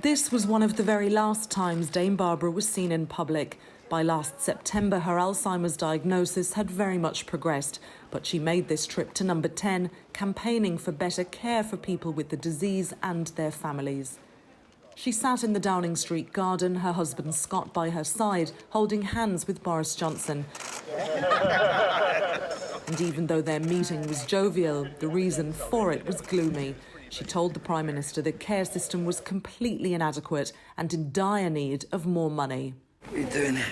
This was one of the very last times Dame Barbara was seen in public. By last September, her Alzheimer's diagnosis had very much progressed, but she made this trip to number 10, campaigning for better care for people with the disease and their families. She sat in the Downing Street garden, her husband Scott by her side, holding hands with Boris Johnson. And even though their meeting was jovial, the reason for it was gloomy. She told the Prime Minister the care system was completely inadequate and in dire need of more money. What are you doing here?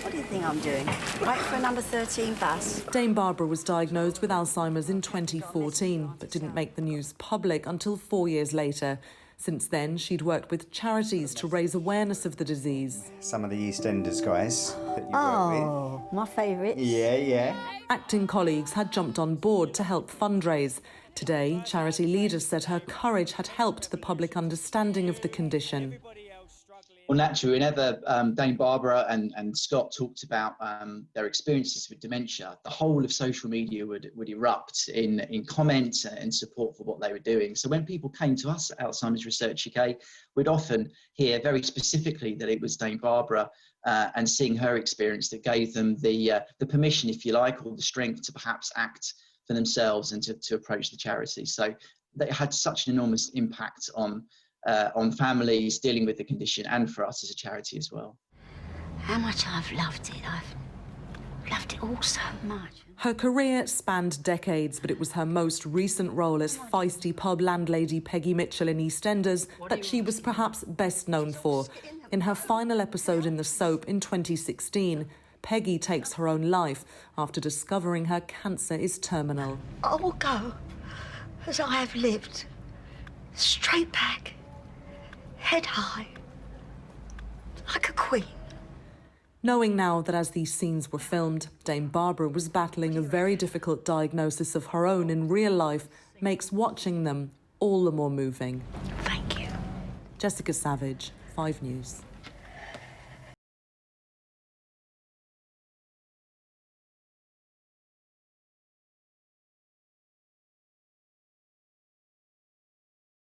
What do you think I'm doing? Wait for a number 13 bus. Dame Barbara was diagnosed with Alzheimer's in 2014, but didn't make the news public until 4 years later. Since then, she'd worked with charities to raise awareness of the disease. Some of the EastEnders guys that you work with. Oh, my favourites. Yeah. Acting colleagues had jumped on board to help fundraise. Today, charity leaders said her courage had helped the public understanding of the condition. Well, naturally, whenever Dame Barbara and Scott talked about their experiences with dementia, the whole of social media would erupt in comments and support for what they were doing. So when people came to us at Alzheimer's Research UK, we'd often hear very specifically that it was Dame Barbara and seeing her experience that gave them the permission, if you like, or the strength to perhaps act for themselves and to approach the charity. So they had such an enormous impact on families dealing with the condition and for us as a charity as well. How much I've loved it. I've loved it all so much. Her career spanned decades, but it was her most recent role as feisty pub landlady Peggy Mitchell in EastEnders that she was perhaps best known for. In her final episode in the soap in 2016, Peggy takes her own life after discovering her cancer is terminal. I will go as I have lived, straight back, head high, like a queen. Knowing now that as these scenes were filmed, Dame Barbara was battling a very difficult diagnosis of her own in real life makes watching them all the more moving. Thank you. Jessica Savage, 5 News.